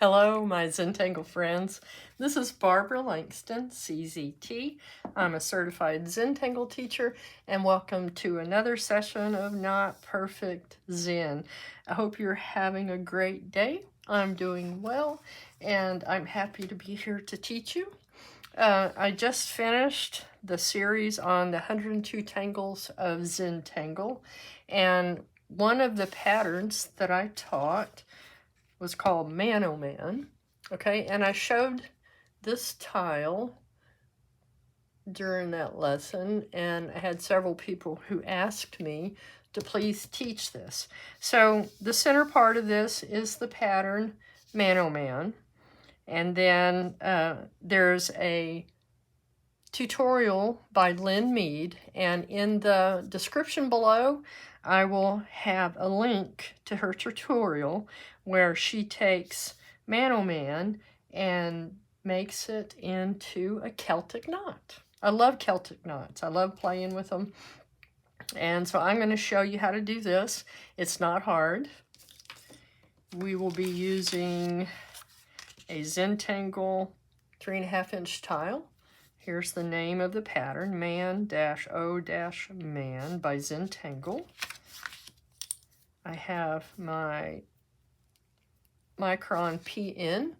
Hello, my Zentangle friends. This is Barbara Langston, CZT. I'm a Certified Zentangle Teacher, and welcome to another session of Not Perfect Zen. I hope you're having a great day. I'm doing well, and I'm happy to be here to teach you. I just finished the series on the 102 tangles of Zentangle, and one of the patterns that I taught was called Man Oh Man, okay? And I showed this tile during that lesson, and I had several people who asked me to please teach this. So the center part of this is the pattern Man Oh Man, and then there's a tutorial by Lynn Mead, and in the description below I will have a link to her tutorial where she takes Man Oh Man and makes it into a Celtic knot. I love Celtic knots. I love playing with them. And so I'm going to show you how to do this. It's not hard. We will be using a Zentangle 3.5-inch tile. Here's the name of the pattern, Man-O-Man by Zentangle. I have my Micron PN,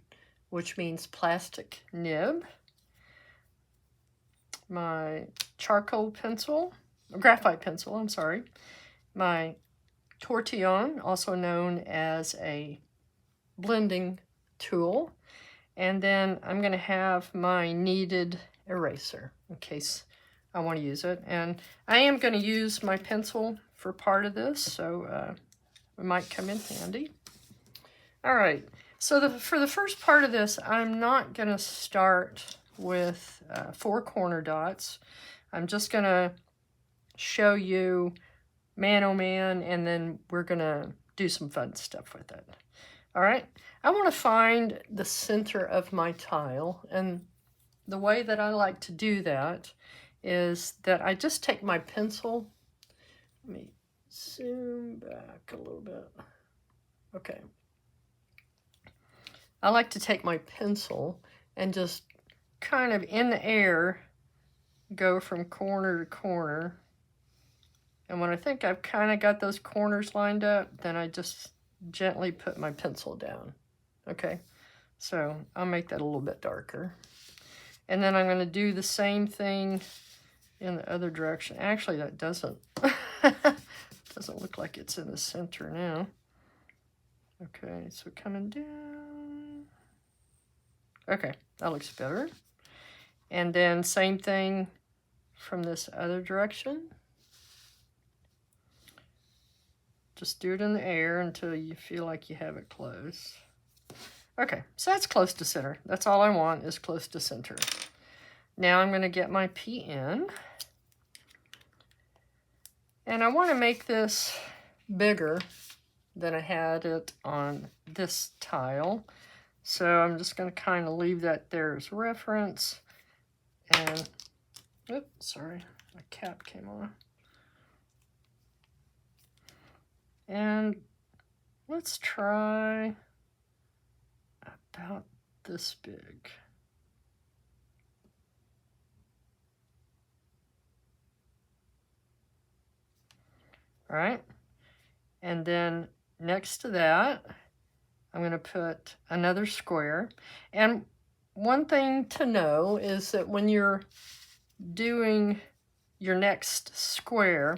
which means plastic nib. My charcoal pencil, graphite pencil, I'm sorry. My tortillon, also known as a blending tool. And then I'm going to have my kneaded eraser in case I want to use it. And I am going to use my pencil for part of this, so it might come in handy. All right, so for the first part of this, I'm not going to start with 4 corner dots. I'm just going to show you Man Oh Man, and then we're going to do some fun stuff with it. All right, I want to find the center of my tile, and the way that I like to do that is that I just take my pencil. Let me zoom back a little bit. Okay. I like to take my pencil and just kind of in the air go from corner to corner. And when I think I've kind of got those corners lined up, then I just gently put my pencil down. Okay, so I'll make that a little bit darker. And then I'm going to do the same thing in the other direction. Actually, that doesn't look like it's in the center now. Okay, so coming down. Okay, that looks better. And then same thing from this other direction. Just do it in the air until you feel like you have it close. Okay, so that's close to center. That's all I want, is close to center. Now I'm going to get my PN. And I want to make this bigger than I had it on this tile. So I'm just going to kind of leave that there as reference. And, oops, sorry, my cap came on. And let's try about this big. All right, and then next to that, I'm going to put another square. And one thing to know is that when you're doing your next square,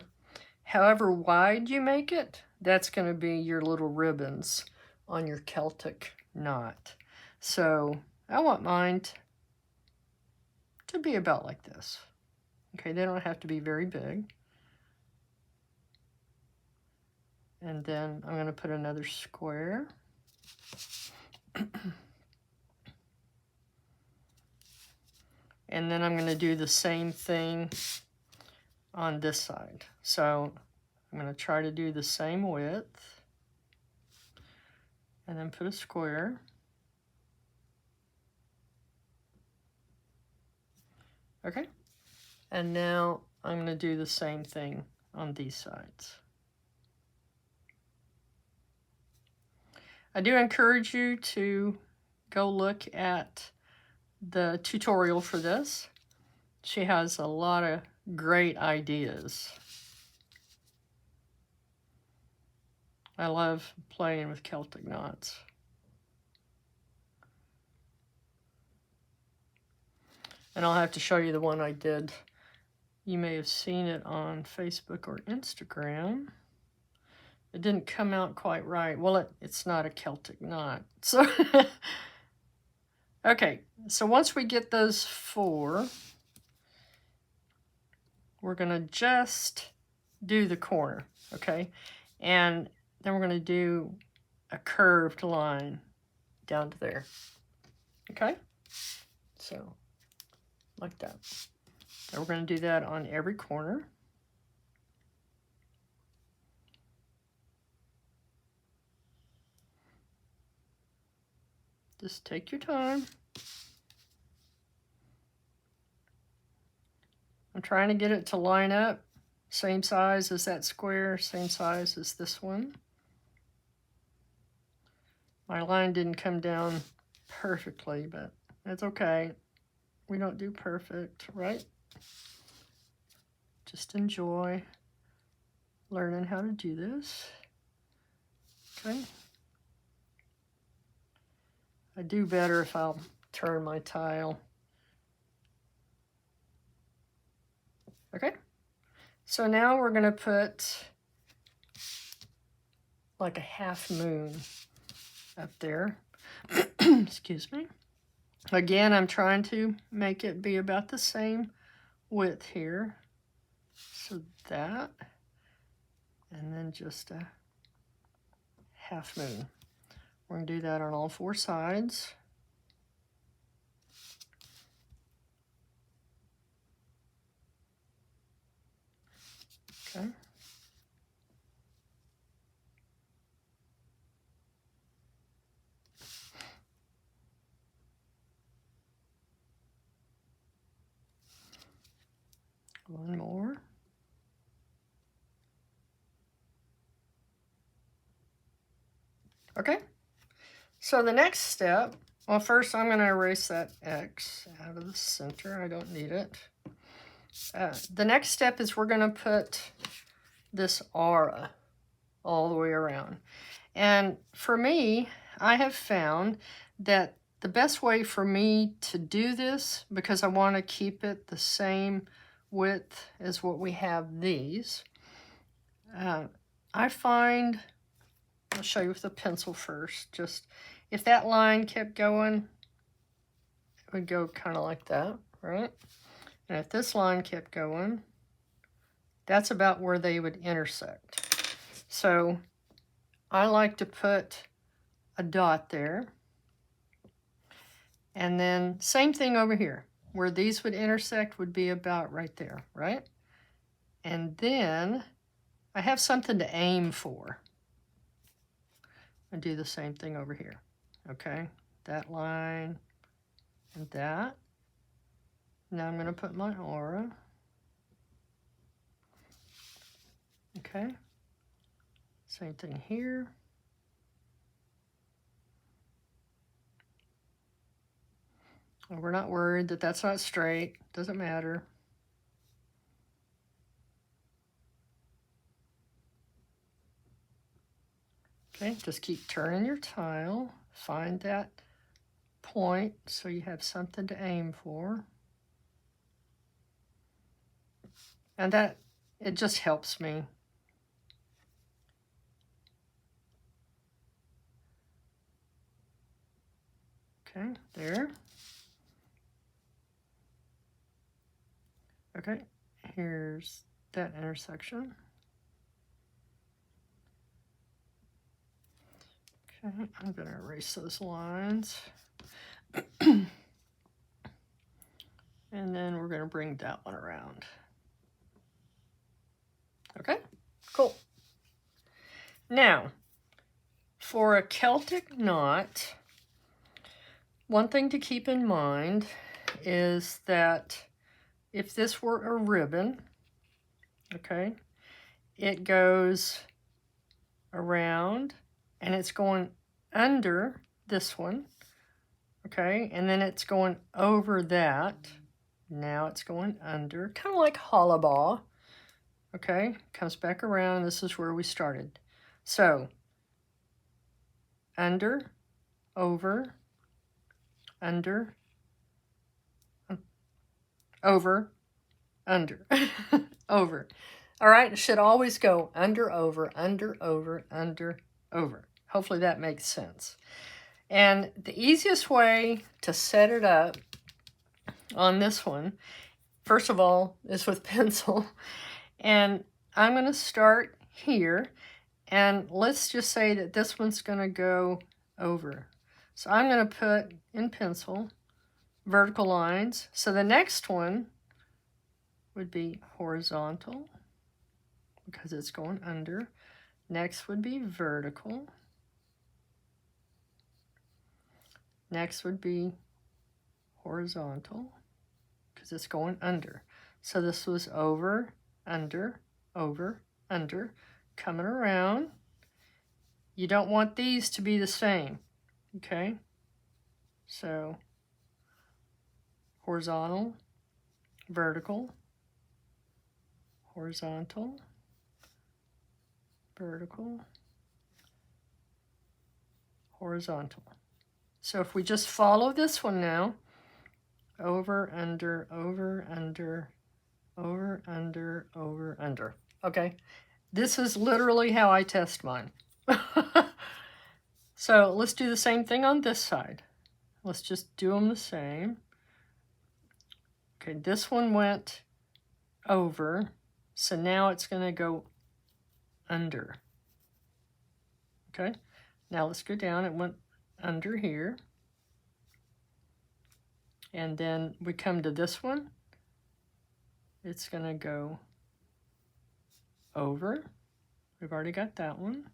however wide you make it, that's going to be your little ribbons on your Celtic knot. So I want mine to be about like this. Okay, they don't have to be very big. And then I'm going to put another square. And then I'm going to do the same thing on this side. So I'm going to try to do the same width. And then put a square. Okay. And now I'm going to do the same thing on these sides. I do encourage you to go look at the tutorial for this. She has a lot of great ideas. I love playing with Celtic knots. And I'll have to show you the one I did. You may have seen it on Facebook or Instagram. It didn't come out quite right. Well, it's not a Celtic knot. So, okay. So once we get those 4, we're going to just do the corner, okay? And then we're going to do a curved line down to there, okay? So, like that. And we're going to do that on every corner. Just take your time. I'm trying to get it to line up. Same size as that square, same size as this one. My line didn't come down perfectly, but that's okay. We don't do perfect, right? Just enjoy learning how to do this. Okay. I do better if I'll turn my tile. Okay. So now we're going to put like a half moon up there. Excuse me. Again, I'm trying to make it be about the same width here. So that, and then just a half moon. We're going to do that on all 4 sides. Okay. One more. Okay. So the next step, well, first I'm going to erase that X out of the center. I don't need it. The next step is we're going to put this aura all the way around. And for me, I have found that the best way for me to do this, because I want to keep it the same width as what we have these, I find, I'll show you with the pencil first, just if that line kept going, it would go kind of like that, right? And if this line kept going, that's about where they would intersect. So I like to put a dot there. And then same thing over here. Where these would intersect would be about right there, right? And then I have something to aim for. And do the same thing over here, okay? That line and that. Now I'm going to put my aura. Okay. Same thing here. And we're not worried that that's not straight. Doesn't matter. Okay, just keep turning your tile. Find that point so you have something to aim for. And that, it just helps me. Okay, there. Okay, here's that intersection. Okay, I'm going to erase those lines. And then we're going to bring that one around. Okay, cool. Now, for a Celtic knot, one thing to keep in mind is that if this were a ribbon, okay, it goes around and it's going under this one, Okay, and then it's going over that. Now it's going under, kind of like hollow ball. Okay, comes back around. This is where we started. So, under, over, under, over, under, over. All right, it should always go under, over, under, over, under, over. Hopefully that makes sense. And the easiest way to set it up on this one, first of all, is with pencil. And I'm going to start here. And let's just say that this one's going to go over. So I'm going to put in pencil vertical lines. So the next one would be horizontal because it's going under. Next would be vertical. Next would be horizontal because it's going under. So this was over, under, coming around. You don't want these to be the same, okay? So horizontal, vertical, horizontal, vertical, horizontal. So if we just follow this one now, over, under, over, under, over, under, over, under. Okay, this is literally how I test mine. So let's do the same thing on this side. Let's just do them the same. Okay, this one went over, so now it's going to go under. Okay, now let's go down. It went under here. And then we come to this one. It's going to go over. We've already got that one.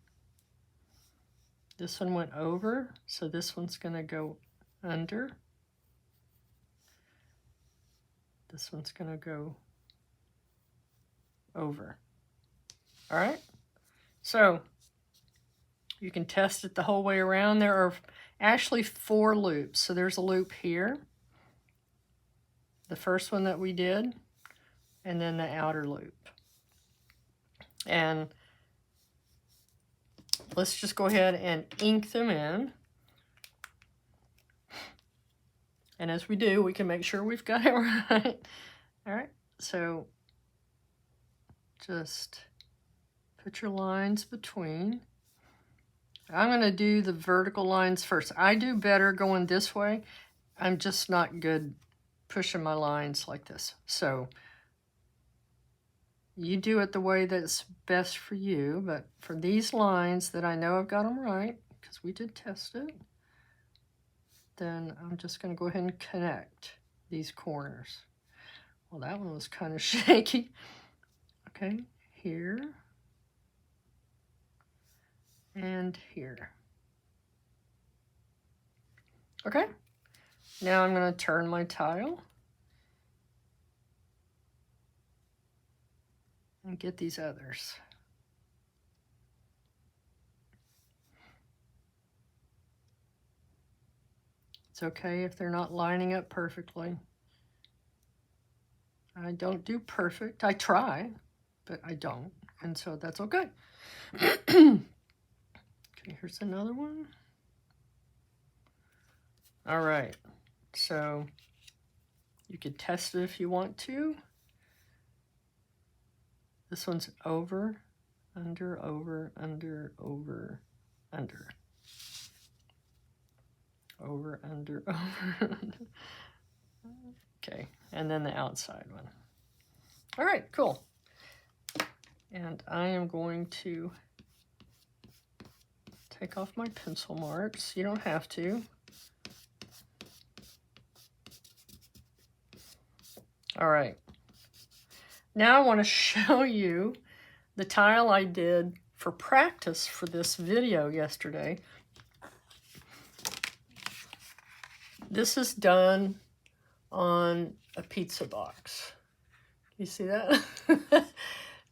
This one went over, so this one's going to go under. This one's going to go over. All right? So you can test it the whole way around. There are actually 4 loops. So there's a loop here, the first one that we did, and then the outer loop. And let's just go ahead and ink them in. And as we do, we can make sure we've got it right. All right, so just put your lines between. I'm going to do the vertical lines first. I do better going this way. I'm just not good pushing my lines like this. So you do it the way that's best for you, but for these lines that I know I've got them right, because we did test it, then I'm just going to go ahead and connect these corners. Well, that one was kind of shaky. Okay, here and here. Okay, now I'm going to turn my tile and get these others. It's okay if they're not lining up perfectly. I don't do perfect. I try, but I don't, and so that's okay. Okay, here's another one. All right, so you could test it if you want to. This one's over, under, over, under, over, under. Over, under, over, under. Okay, and then the outside one. All right, cool. And I am going to take off my pencil marks. You don't have to. All right. Now I want to show you the tile I did for practice for this video yesterday. This is done on a pizza box. You see that?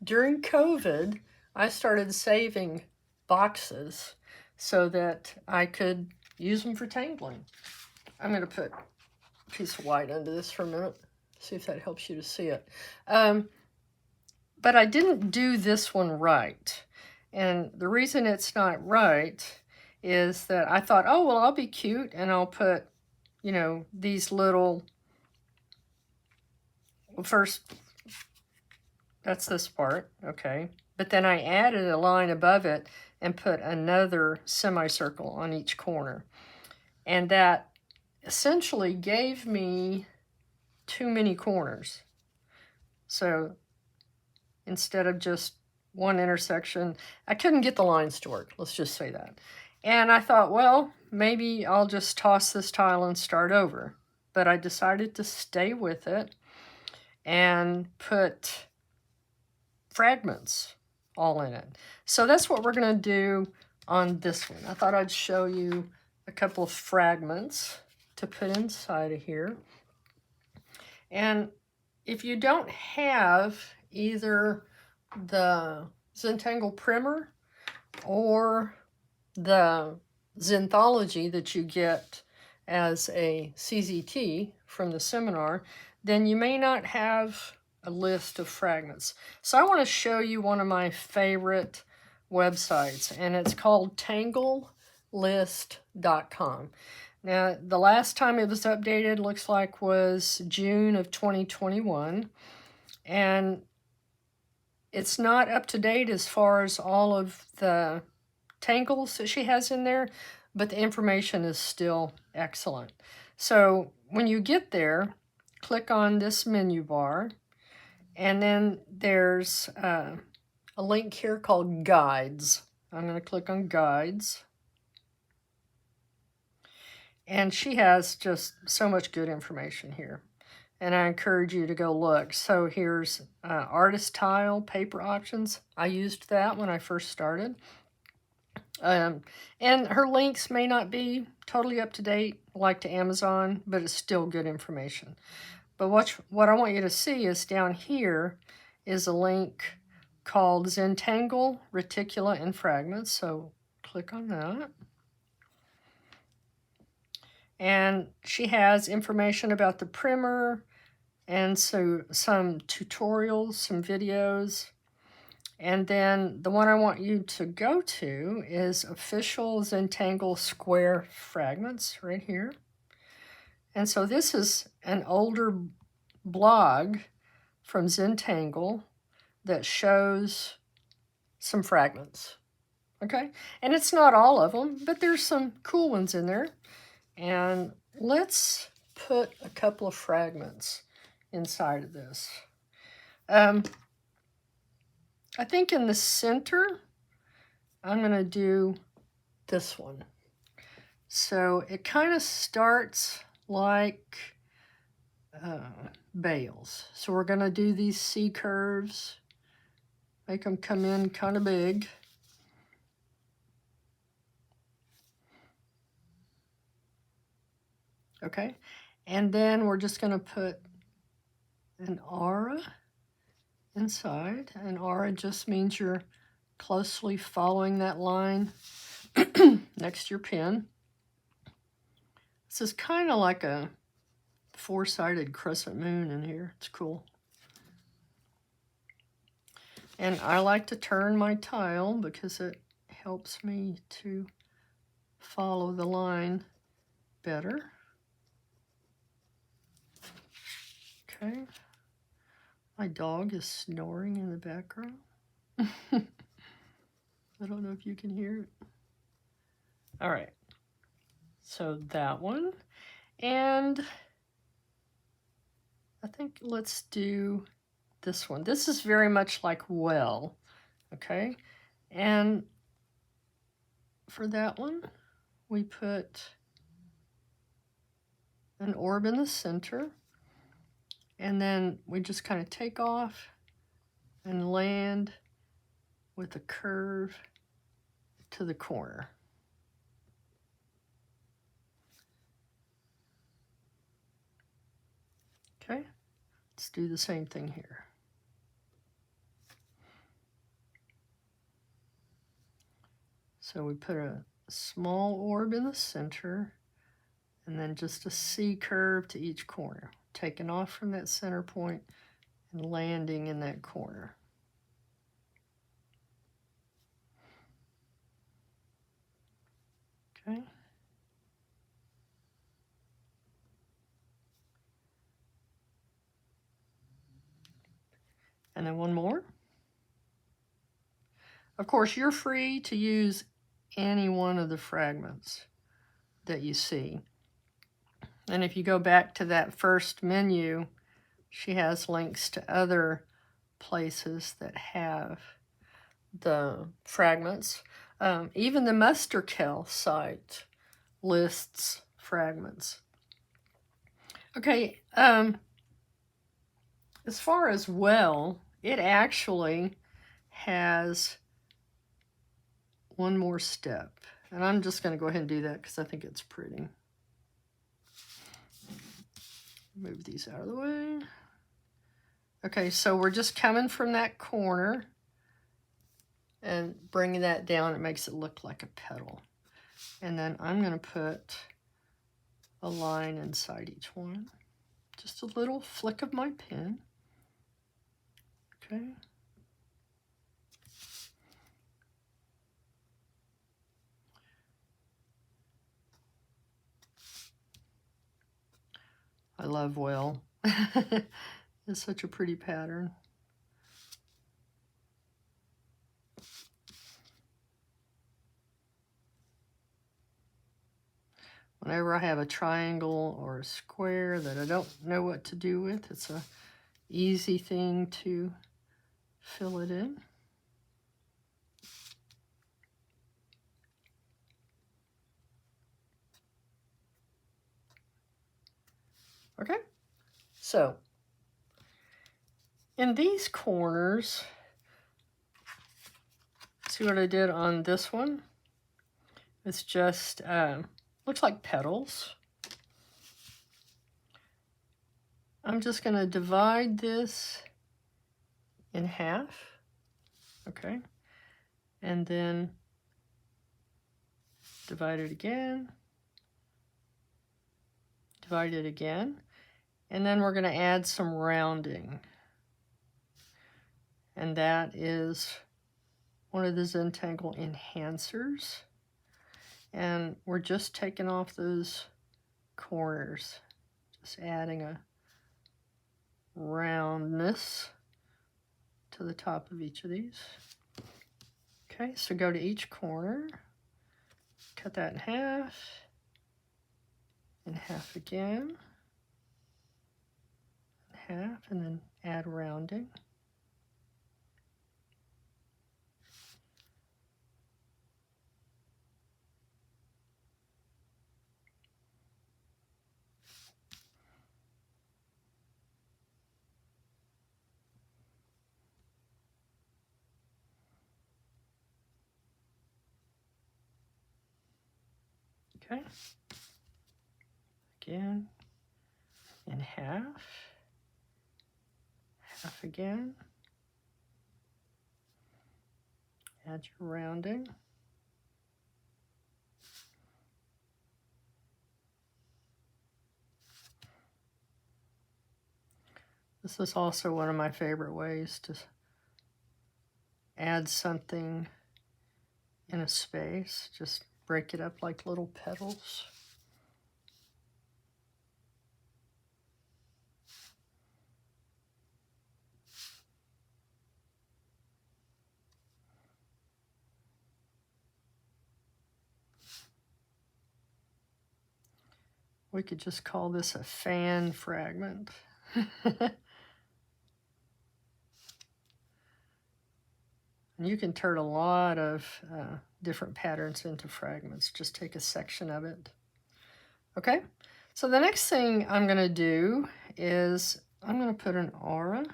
During COVID, I started saving boxes so that I could use them for tangling. I'm going to put a piece of white under this for a minute. See if that helps you to see it. But I didn't do this one right. And the reason it's not right is that I thought, oh, well, I'll be cute and I'll put, you know, these little, well, first, that's this part, okay. But then I added a line above it and put another semicircle on each corner. And that essentially gave me too many corners. So instead of just one intersection, I couldn't get the lines to work, let's just say that. And I thought, well, maybe I'll just toss this tile and start over. But I decided to stay with it and put fragments all in it. So that's what we're going to do on this one. I thought I'd show you a couple of fragments to put inside of here. And if you don't have either the Zentangle primer or the Zenthology that you get as a CZT from the seminar, then you may not have a list of fragments. So I want to show you one of my favorite websites, and it's called tanglelist.com. Now, the last time it was updated looks like was June of 2021, and it's not up to date as far as all of the tangles that she has in there, but the information is still excellent. So when you get there, click on this menu bar, and then there's a link here called Guides. I'm going to click on Guides. And she has just so much good information here. And I encourage you to go look. So here's artist tile, paper options. I used that when I first started. And her links may not be totally up to date like to Amazon, but it's still good information. But what I want you to see is down here is a link called Zentangle, Reticula, and Fragments. So click on that. And she has information about the primer and so some tutorials, some videos. And then the one I want you to go to is Official Zentangle Square Fragments right here. And so this is an older blog from Zentangle that shows some fragments, okay? And it's not all of them, but there's some cool ones in there. And let's put a couple of fragments inside of this. I think in the center, I'm going to do this one. So it kind of starts like bales. So we're going to do these C curves, make them come in kind of big. Okay, and then we're just going to put an aura inside. An aura just means you're closely following that line next to your pen. This is kind of like a four-sided crescent moon in here. It's cool. And I like to turn my tile because it helps me to follow the line better. Okay. My dog is snoring in the background. I don't know if you can hear it. All right. So that one. And I think let's do this one. This is very much like well, okay? And for that one, we put an orb in the center. And then we just kind of take off and land with a curve to the corner. Okay, let's do the same thing here. So we put a small orb in the center, and then just a C curve to each corner, taking off from that center point and landing in that corner. Okay. And then one more. Of course, you're free to use any one of the fragments that you see. And if you go back to that first menu, she has links to other places that have the fragments. Even the Musterkel site lists fragments. Okay, as far as well, it actually has one more step. And I'm just going to go ahead and do that because I think it's pretty. Move these out of the way. Okay, so we're just coming from that corner and bringing that down. It makes it look like a petal. And then I'm going to put a line inside each one. Just a little flick of my pen. Okay. I love Will. It's such a pretty pattern. Whenever I have a triangle or a square that I don't know what to do with, it's a easy thing to fill it in. Okay, so in these corners, see what I did on this one? It's just, looks like petals. I'm just going to divide this in half, okay? And then divide it again, divide it again, and then we're going to add some rounding. And that is one of the Zentangle enhancers. And we're just taking off those corners, just adding a roundness to the top of each of these. Okay, so go to each corner, cut that in half again, in half, and then add rounding. Okay, again, in half again, add your rounding. This is also one of my favorite ways to add something in a space. Just break it up like little petals. We could just call this a fan fragment. And you can turn a lot of different patterns into fragments. Just take a section of it. Okay, so the next thing I'm going to do is I'm going to put an aura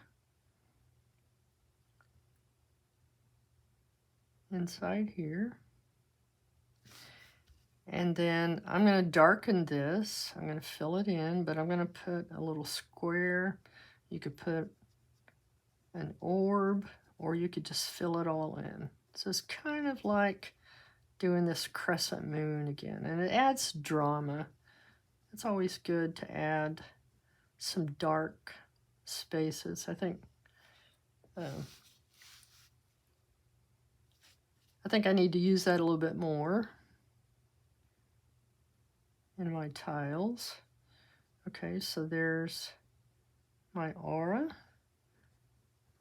inside here. And then I'm going to darken this. I'm going to fill it in, but I'm going to put a little square. You could put an orb, or you could just fill it all in. So it's kind of like doing this crescent moon again, and it adds drama it's always good to add some dark spaces. I think I need to use that a little bit more in my tiles. Okay, so there's my aura,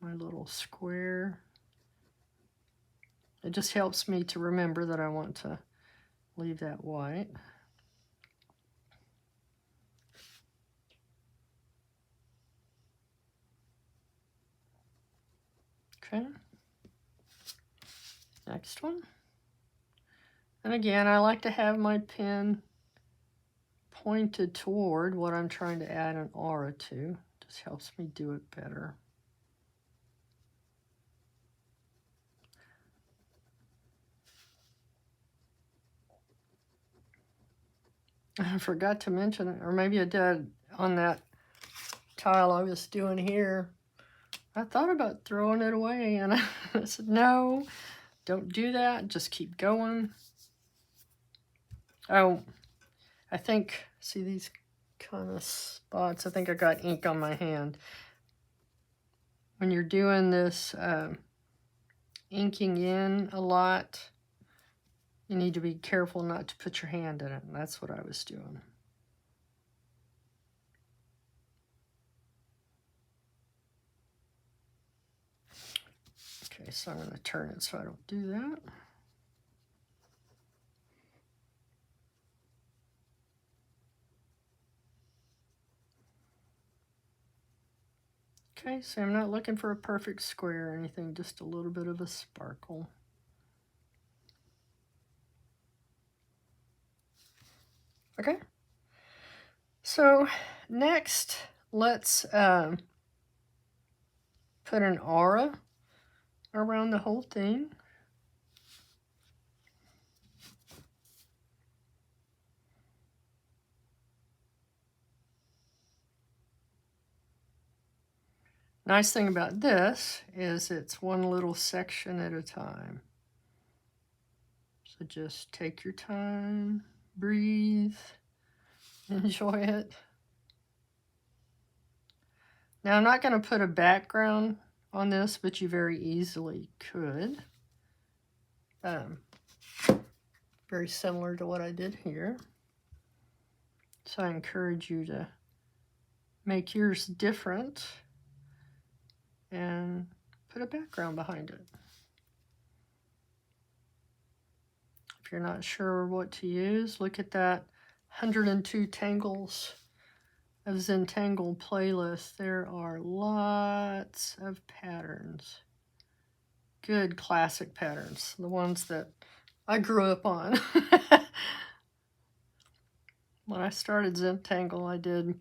my little square. It just helps me to remember that I want to leave that white. Okay. Next one. And again, I like to have my pen pointed toward what I'm trying to add an aura to. Just helps me do it better. I forgot to mention, or maybe I did on that tile I was doing here. I thought about throwing it away, and I said, no, don't do that. Just keep going. Oh, I think, see these kind of spots? I think I got ink on my hand. When you're doing this inking in a lot, you need to be careful not to put your hand in it, and that's what I was doing. Okay, so I'm going to turn it so I don't do that. Okay, so I'm not looking for a perfect square or anything, just a little bit of a sparkle. Okay, so next let's put an aura around the whole thing. Nice thing about this is it's one little section at a time. So just take your time, breathe, enjoy it. Now I'm not going to put a background on this, but you very easily could. Very similar to what I did here. So I encourage you to make yours different and put a background behind it. If you're not sure what to use, look at that 102 Tangles of Zentangle playlist. There are lots of patterns. Good classic patterns, the ones that I grew up on. When I started Zentangle, I did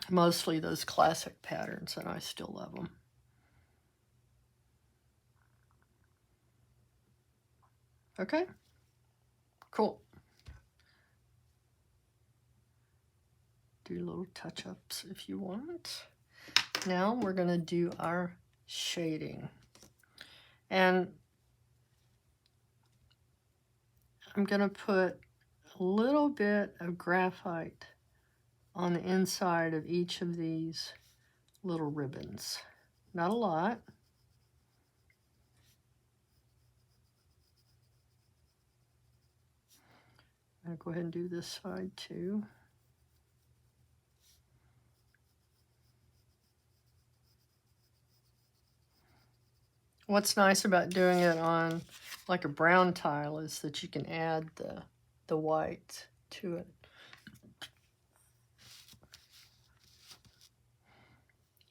mostly those classic patterns, and I still love them. Okay, cool. Do little touch-ups if you want. Now we're going to do our shading. And I'm going to put a little bit of graphite on the inside of each of these little ribbons. Not a lot. I'll go ahead and do this side too. What's nice about doing it on like a brown tile is that you can add the white to it.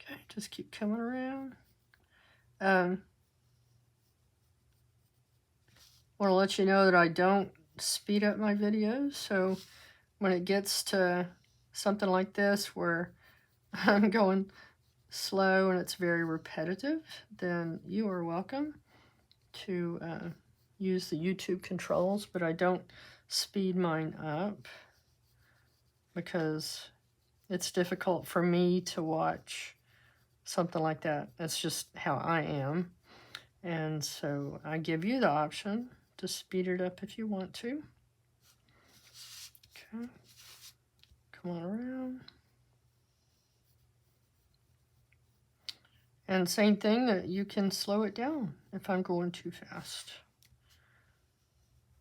Okay, just keep coming around. Want to let you know that I don't speed up my videos, so when it gets to something like this where I'm going slow and it's very repetitive, then you are welcome to use the YouTube controls, but I don't speed mine up because it's difficult for me to watch something like that. That's just how I am. And so I give you the option to speed it up if you want to. Okay. Come on around. And same thing, that you can slow it down if I'm going too fast.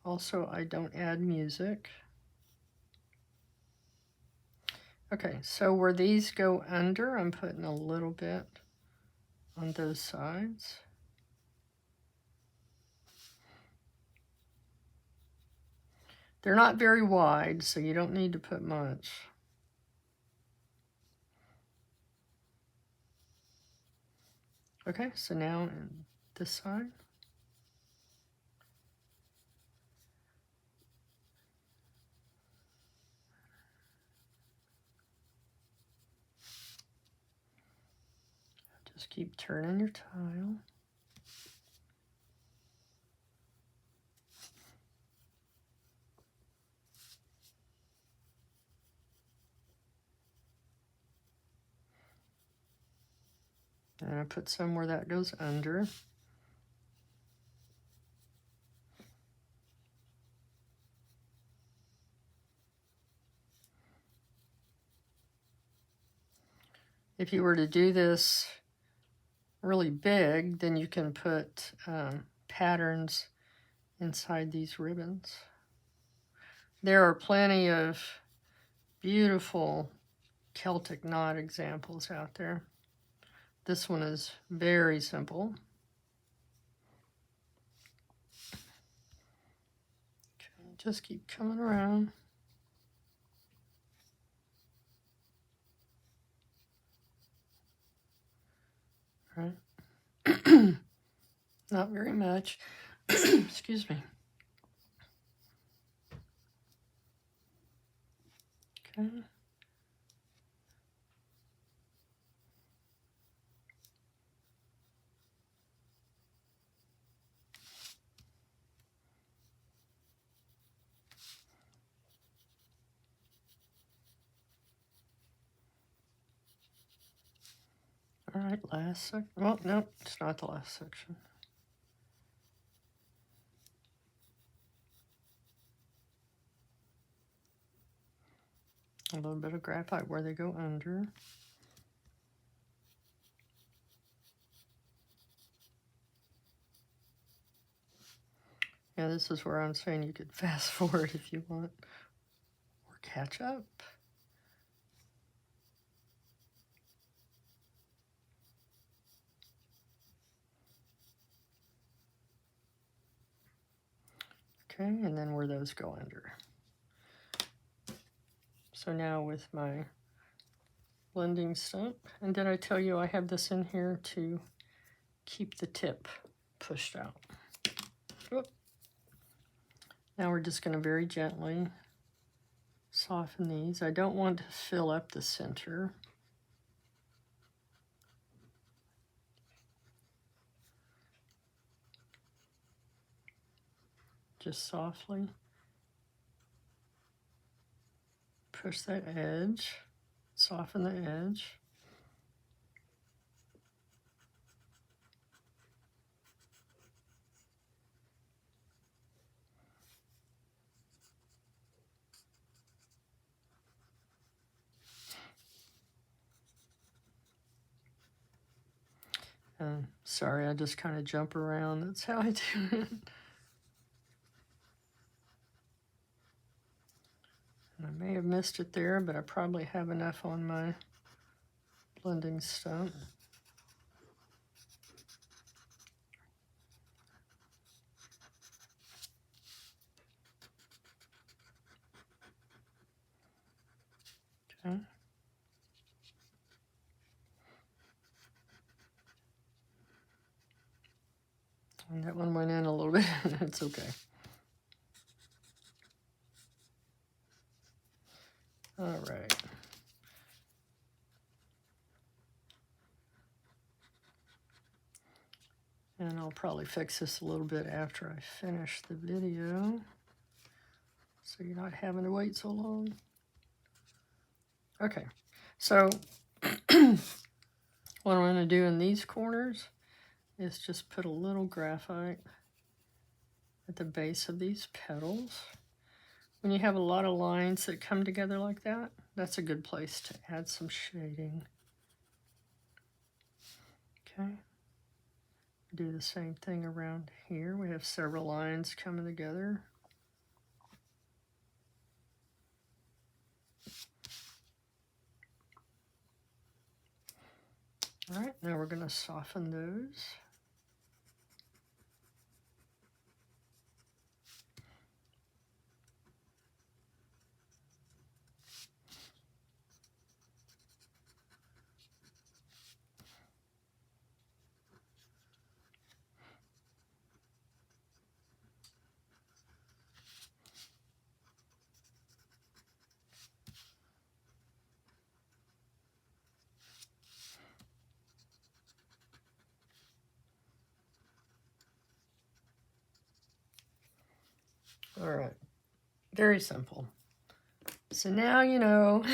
Also, I don't add music. Okay, so where these go under, I'm putting a little bit on those sides. They're not very wide, so you don't need to put much. Okay, so now in this side. Just keep turning your tile. And I put some where that goes under. If you were to do this really big, then you can put patterns inside these ribbons. There are plenty of beautiful Celtic knot examples out there. This one is very simple. Okay, just keep coming around. All right. Not very much. Excuse me. Okay. All right, last section. Well, no, it's not the last section. A little bit of graphite where they go under. Yeah, this is where I'm saying you could fast forward if you want, or catch up. Okay, and then where those go under. So now with my blending stump, and did I tell you I have this in here to keep the tip pushed out? Whoop. Now we're just going to very gently soften these. I don't want to fill up the center. Just softly push that edge, soften the edge. Sorry, I just kind of jump around. That's how I do it. And I may have missed it there, but I probably have enough on my blending stump. Okay. And that one went in a little bit. It's okay. All right. And I'll probably fix this a little bit after I finish the video, so you're not having to wait so long. Okay, so what I'm going to do in these corners is just put a little graphite at the base of these petals. When you have a lot of lines that come together like that, that's a good place to add some shading. Okay. Do the same thing around here. We have several lines coming together. All right, now we're going to soften those. All right, very simple. So now you know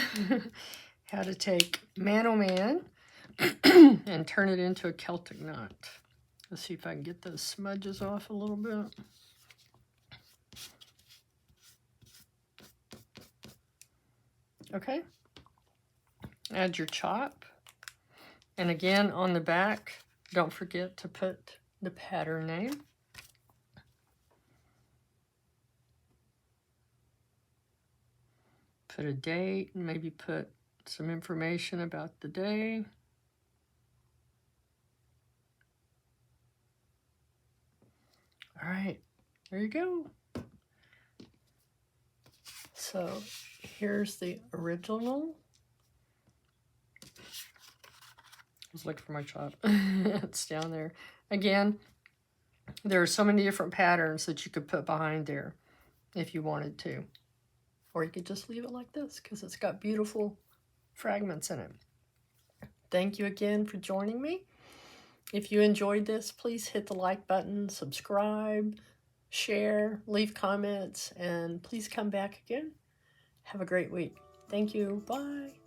how to take Man-O-Man and turn it into a Celtic knot. Let's see if I can get those smudges off a little bit. Okay, add your chop. And again, on the back, don't forget to put the pattern name. Put a date, and maybe put some information about the day. All right, there you go. So here's the original. I was looking for my chop. It's down there. Again, there are so many different patterns that you could put behind there if you wanted to. Or you could just leave it like this because it's got beautiful fragments in it. Thank you again for joining me. If you enjoyed this, please hit the like button, subscribe, share, leave comments, and please come back again. Have a great week. Thank you. Bye.